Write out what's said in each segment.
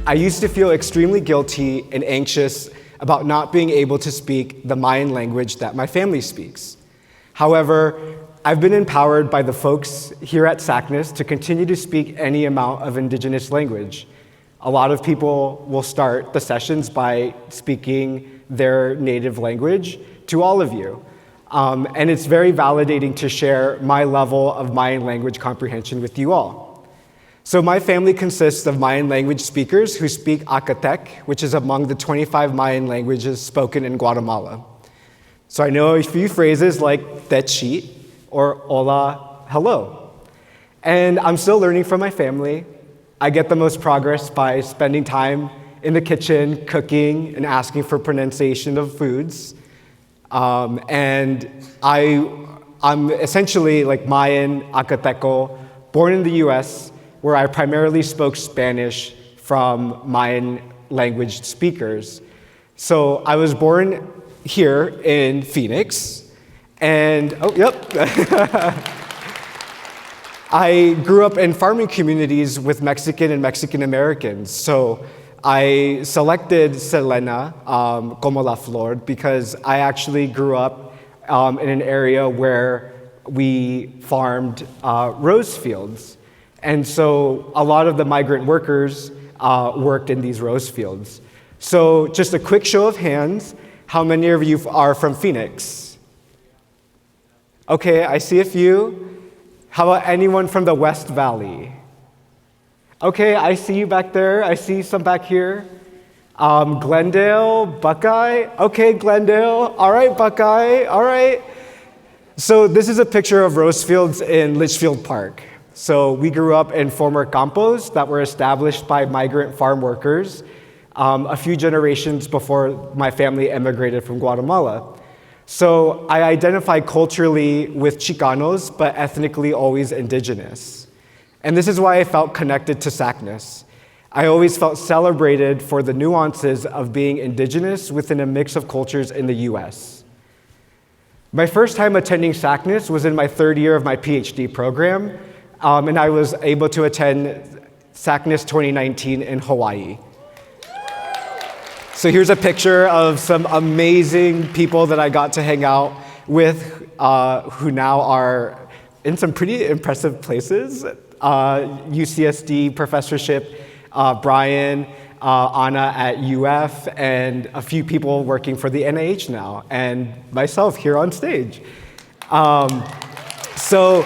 I used to feel extremely guilty and anxious about not being able to speak the Mayan language that my family speaks. However, I've been empowered by the folks here at SACNAS to continue to speak any amount of indigenous language. A lot of people will start the sessions by speaking their native language to all of you. And it's very validating to share my level of Mayan language comprehension with you all. So my family consists of Mayan language speakers who speak Akateko, which is among the 25 Mayan languages spoken in Guatemala. So I know a few phrases like techi or hola, hello. And I'm still learning from my family. I get the most progress by spending time in the kitchen, cooking, and asking for pronunciation of foods. And I'm essentially like Mayan Akateko, born in the US, where I primarily spoke Spanish from Mayan language speakers. So I was born here in Phoenix, and I grew up in farming communities with Mexican and Mexican Americans. So I selected Selena como la flor because I actually grew up in an area where we farmed rose fields. And so a lot of the migrant workers worked in these rose fields. So just a quick show of hands, how many of you are from Phoenix? Okay, I see a few. How about anyone from the West Valley? Okay, I see you back there. I see some back here. Glendale, Buckeye. Okay, Glendale. All right, Buckeye. All right. So this is a picture of rose fields in Litchfield Park. So we grew up in former campos that were established by migrant farm workers a few generations before my family emigrated from Guatemala. So I identify culturally with Chicanos, but ethnically always indigenous. And this is why I felt connected to SACNAS. I always felt celebrated for the nuances of being indigenous within a mix of cultures in the US. My first time attending SACNAS was in my third year of my PhD program, and I was able to attend SACNAS 2019 in Hawaii. So here's a picture of some amazing people that I got to hang out with, who now are in some pretty impressive places. UCSD professorship, Brian, Anna at UF, and a few people working for the NIH now, and myself here on stage. So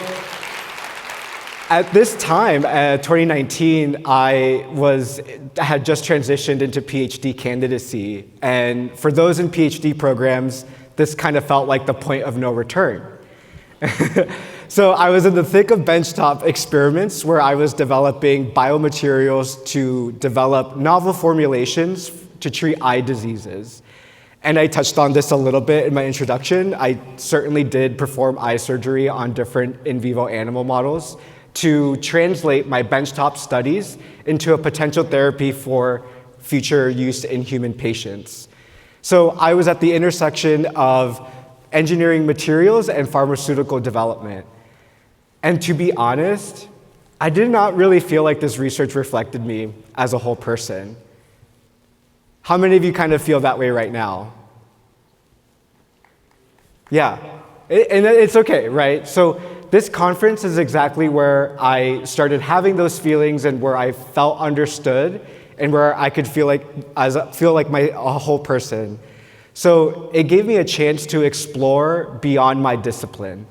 at this time, 2019, I had just transitioned into PhD candidacy, and for those in PhD programs, this kind of felt like the point of no return. So I was in the thick of benchtop experiments where I was developing biomaterials to develop novel formulations to treat eye diseases. And I touched on this a little bit in my introduction. I certainly did perform eye surgery on different in vivo animal models to translate my benchtop studies into a potential therapy for future use in human patients. So I was at the intersection of engineering materials and pharmaceutical development. And to be honest, I did not really feel like this research reflected me as a whole person. How many of you kind of feel that way right now? Yeah, and it's okay, right? So this conference is exactly where I started having those feelings and where I felt understood and where I could feel like a whole person. So it gave me a chance to explore beyond my discipline.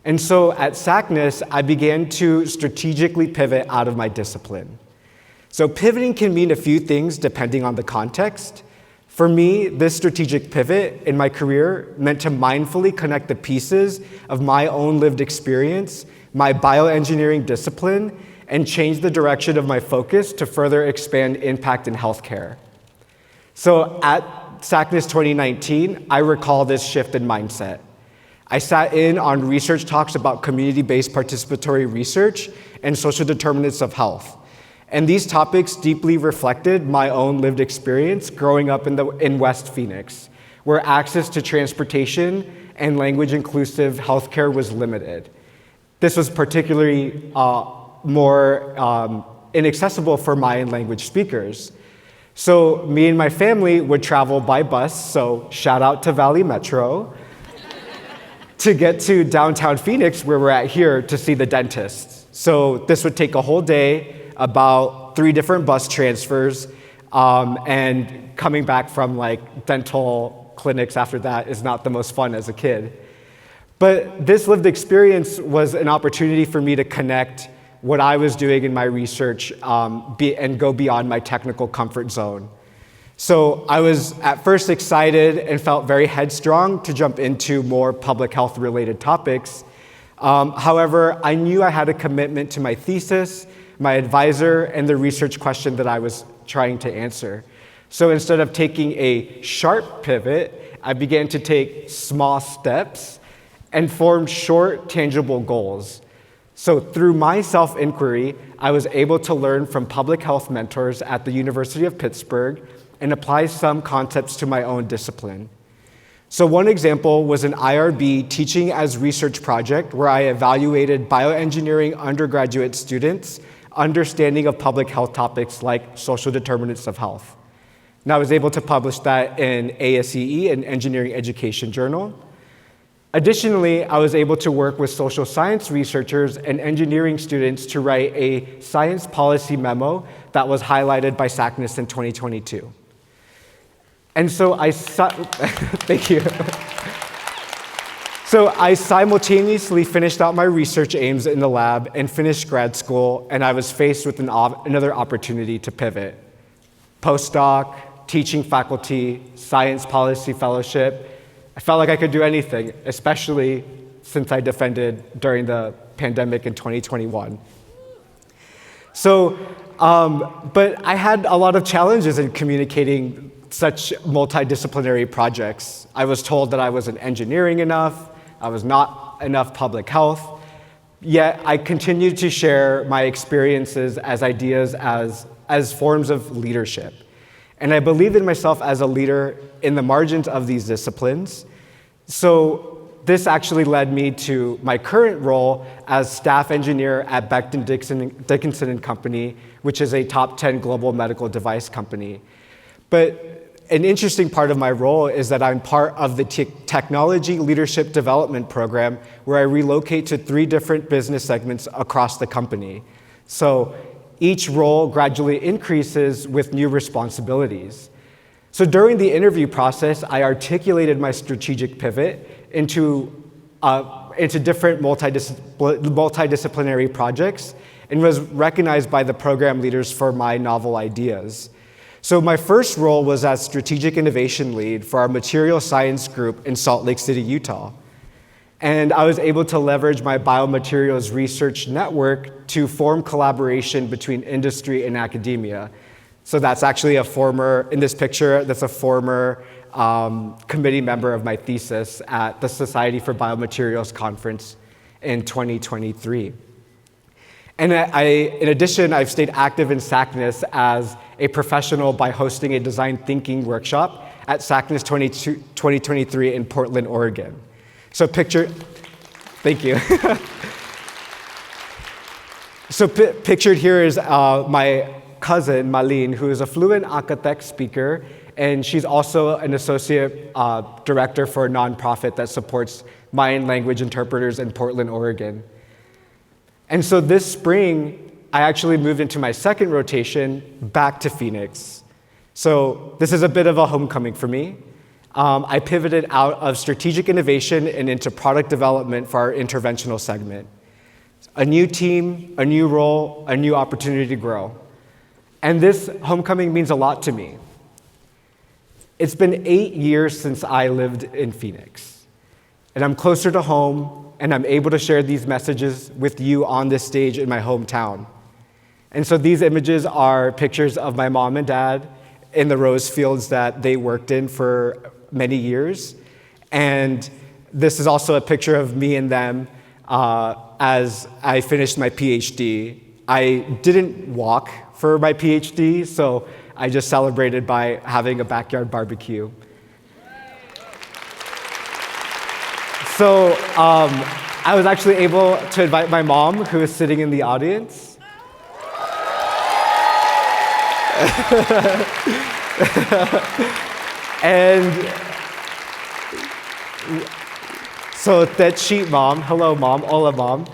And so at SACNAS, I began to strategically pivot out of my discipline. So pivoting can mean a few things depending on the context. For me, this strategic pivot in my career meant to mindfully connect the pieces of my own lived experience, my bioengineering discipline, and change the direction of my focus to further expand impact in healthcare. So at SACNAS 2019, I recall this shift in mindset. I sat in on research talks about community-based participatory research and social determinants of health. And these topics deeply reflected my own lived experience growing up in West Phoenix, where access to transportation and language-inclusive healthcare was limited. This was particularly more inaccessible for Mayan language speakers. So me and my family would travel by bus, so shout out to Valley Metro, to get to downtown Phoenix, where we're at here, to see the dentist. So this would take a whole day, about 3 different bus transfers, and coming back from like dental clinics after that is not the most fun as a kid. But this lived experience was an opportunity for me to connect what I was doing in my research and go beyond my technical comfort zone. So I was at first excited and felt very headstrong to jump into more public health related topics. However, I knew I had a commitment to my thesis, my advisor, and the research question that I was trying to answer. So instead of taking a sharp pivot, I began to take small steps and formed short, tangible goals. So through my self-inquiry, I was able to learn from public health mentors at the University of Pittsburgh and apply some concepts to my own discipline. So one example was an IRB teaching as research project where I evaluated bioengineering undergraduate students' understanding of public health topics like social determinants of health. And I was able to publish that in ASEE, an engineering education journal. Additionally, I was able to work with social science researchers and engineering students to write a science policy memo that was highlighted by SACNAS in 2022. And so thank you. So I simultaneously finished out my research aims in the lab and finished grad school, and I was faced with another opportunity to pivot. Postdoc, teaching faculty, science policy fellowship. I felt like I could do anything, especially since I defended during the pandemic in 2021. So, but I had a lot of challenges in communicating such multidisciplinary projects. I was told that I wasn't engineering enough, I was not enough public health, yet I continued to share my experiences as ideas as forms of leadership. And I believed in myself as a leader in the margins of these disciplines. So this actually led me to my current role as staff engineer at Becton Dickinson & Company, which is a top 10 global medical device company. But an interesting part of my role is that I'm part of the Technology Leadership Development Program, where I relocate to 3 different business segments across the company. So each role gradually increases with new responsibilities. So during the interview process, I articulated my strategic pivot into different multidisciplinary projects and was recognized by the program leaders for my novel ideas. So my first role was as strategic innovation lead for our material science group in Salt Lake City, Utah. And I was able to leverage my biomaterials research network to form collaboration between industry and academia. So that's actually in this picture, that's a former committee member of my thesis at the Society for Biomaterials Conference in 2023. And in addition, I've stayed active in SACNAS as a professional by hosting a design thinking workshop at SACNAS 2023 in Portland, Oregon. So thank you. So pictured here is my cousin, Malin, who is a fluent Akateko speaker, and she's also an associate director for a nonprofit that supports Mayan language interpreters in Portland, Oregon. And so this spring, I actually moved into my second rotation back to Phoenix. So this is a bit of a homecoming for me. I pivoted out of strategic innovation and into product development for our interventional segment. A new team, a new role, a new opportunity to grow. And this homecoming means a lot to me. It's been 8 years since I lived in Phoenix, and I'm closer to home, and I'm able to share these messages with you on this stage in my hometown. And so these images are pictures of my mom and dad in the rose fields that they worked in for many years. And this is also a picture of me and them as I finished my PhD. I didn't walk for my PhD, so I just celebrated by having a backyard barbecue. So I was actually able to invite my mom, who is sitting in the audience. And so that sheet mom, hello mom, hola mom.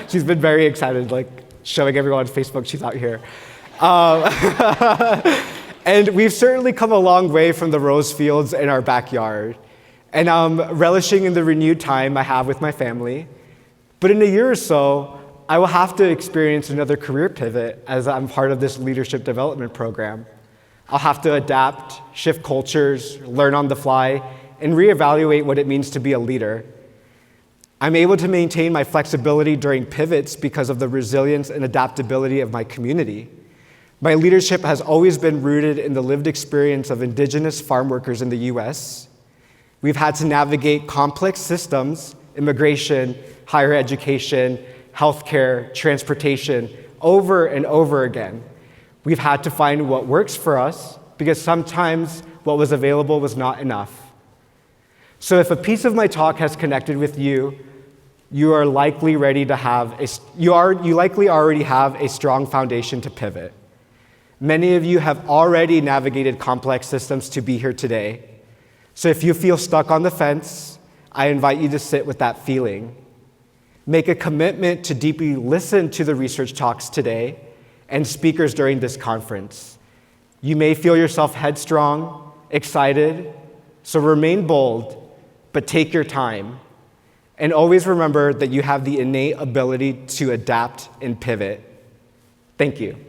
She's been very excited, like showing everyone on Facebook she's out here. And we've certainly come a long way from the rose fields in our backyard. And I'm relishing in the renewed time I have with my family. But in a year or so, I will have to experience another career pivot as I'm part of this leadership development program. I'll have to adapt, shift cultures, learn on the fly, and reevaluate what it means to be a leader. I'm able to maintain my flexibility during pivots because of the resilience and adaptability of my community. My leadership has always been rooted in the lived experience of indigenous farm workers in the US. We've had to navigate complex systems, immigration, higher education, healthcare, transportation, over and over again. We've had to find what works for us because sometimes what was available was not enough. So if a piece of my talk has connected with you, you likely already have a strong foundation to pivot. Many of you have already navigated complex systems to be here today. So if you feel stuck on the fence, I invite you to sit with that feeling. Make a commitment to deeply listen to the research talks today and speakers during this conference. You may feel yourself headstrong, excited, so remain bold, but take your time. And always remember that you have the innate ability to adapt and pivot. Thank you.